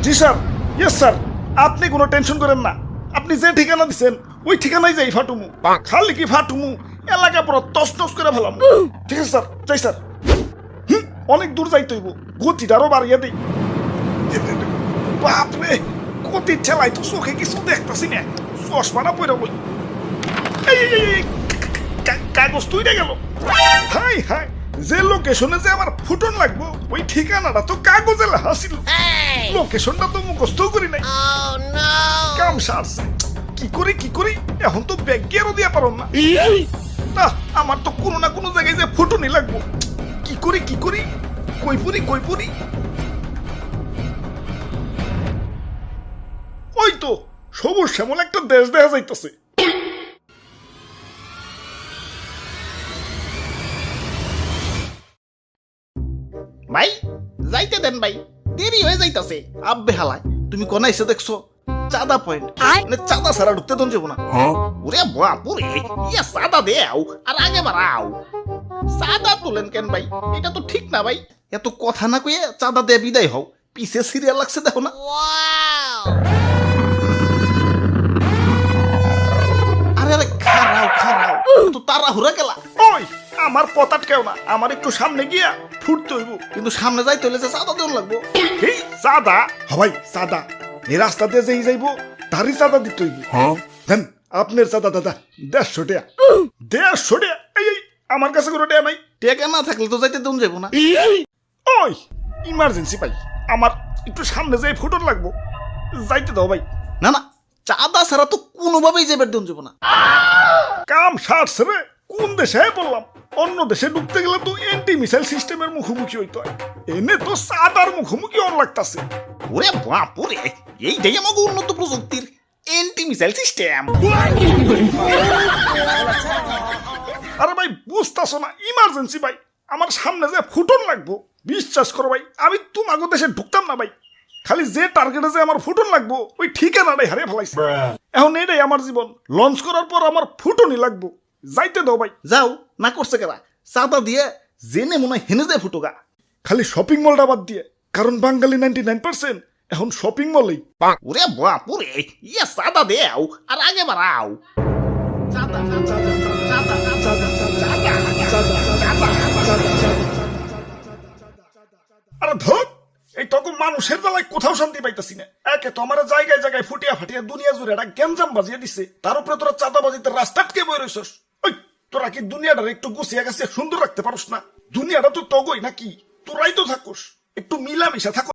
জি sir, yes sir, আপনি কোনো tension করেন না। আপনি যে ঠিকানা দিচ্ছেন ওই ঠিকানায় যাই ফাটুমু। খালি কি ফাটুমু, এলাকা পুরো তছনছ করে ফেলাম। ঠিক আছে স্যার, যাই স্যার। অনেক দূর যাইতে হইব, গতিটা আরো বাড়িয়ে দিই। বাপরে, গতি ঠেলাই তো চোখে কিছু দেখতেছি না, চশমাটা পড়ে বলি। কাগজ তুইটা গেল। হাই হাই, যে লোকেশনে যে আমার ফুটন লাগবো ওই ঠিকানাটা তো কাগজে লেখা ছিল। লোকেশনটা তো মুখস্থ করি নাই। কাম সারছে, কি করি এখন তো ব্যাগ গিয়ারও দিয়া পারো না। আমার তো কোনো না কোনো জায়গায় যে ফুটনই লাগবো। কি করি কই পড়ি। ওই তো সবুজ শ্যামল একটা দেশ দেখা যাইতেছে। ভাই যাইতে দেন ভাই, দেরি হয়ে যাইতাছে। আব্বে হালায়, তুমি কোন এসে দেখছো? চাঁদা পয়েন্ট, মানে চাঁদা ছাড়া ঢুকতে দন যাবো না। ওরে বাপুরে, ইয়া চাঁদা দেও আর আগে বাড়াও। চাঁদা তুলেন কেন ভাই? এটা তো ঠিক না ভাই। এত কথা না কইয়ে চাঁদা দিয়ে বিদায় হও। পিছে সিরিয়াল লাগছে দেখো না। আরে আরে খারাও তো তাড়াহুড়া গেলা। ওই আমার পথ আটকেও না, আমার একটু সামনে গিয়া ফুটতে হইব। কিন্তু সামনে যাইতে হলে যে চাঁদা দেওয়া লাগবো। এই চাঁদা হবাই চাঁদা, এই রাস্তা দিয়ে যেই যাইবো তারই চাঁদা দিতে হইব। দেন আপনার চাঁদা দাদা 150 টাকা। 150 টাকা? এই আমার কাছে কোনো টাকা নাই। টেকা না থাকলে তো যাইতে দেন যাবো না। ওই ইমার্জেন্সি ভাই, আমার একটু সামনে যাই ফুটন লাগবো, যাইতে দাও ভাই। না না, চাঁদা ছাড়া তো কোনোভাবেই যাবার দেন যাবো না। কাম সারছে রে, কোন দেশে বললাম? অন্য দেশে ঢুকতে গেলে তো এন্টি মিসাইল সিস্টেমের মুখোমুখি হইতে হয়, এনে তো চাঁদার মুখোমুখি অন লাগতাছে। ওরে বাপুরে, এইটাই আমাকে উন্নত প্রযুক্তির এন্টি মিসাইল সিস্টেম। আরে ভাই বুঝতাছো না, ইমার্জেন্সি ভাই, আমার সামনে যে ফুটন লাগবো। বিশ্বাস করো ভাই, আমি তোমাকে দেশে ঢুকতাম না ভাই। খালি যে টার্গেটে যে আমার ফুটন লাগবো ওই ঠিকানাটাই হারিয়ে ফেলাইছে। এখন এটাই আমার জীবন, লঞ্চ করার পর আমার ফুটনই লাগবো, যাইতে দাও ভাই। যাও, না করছে কেরা? চাঁদা দিয়ে জেনে মনে হয় হেনে যায় ফুটোগা। খালি শপিং মলটা বাদ দিয়ে, কারণ বাঙালি 99% এখন শপিং মলেই। ওরে বাপুরে, ইয়া চাঁদা দেও আর আগে বাড়াও। চাঁদা আরে ধর, এই তখন মানুষের বেলায় কোথাও শান্তি পাইতাছি না। একে তো আমার জায়গায় জায়গায় ফুটিয়া ফাটিয়া দুনিয়া জুড়ে একটা গ্যাঞ্জাম বাজিয়ে দিছে, তার উপরে তোরা চাঁদা বাজিতে রাস্তা আটকে বই রইছস। ওই তোরা কি দুনিয়াটার একটু গুছিয়ে গাছিয়ে সুন্দর রাখতে পারস না? দুনিয়াটা তো তগই নাকি? তোরাই তো থাকুস, একটু মিলামিশা থাকো।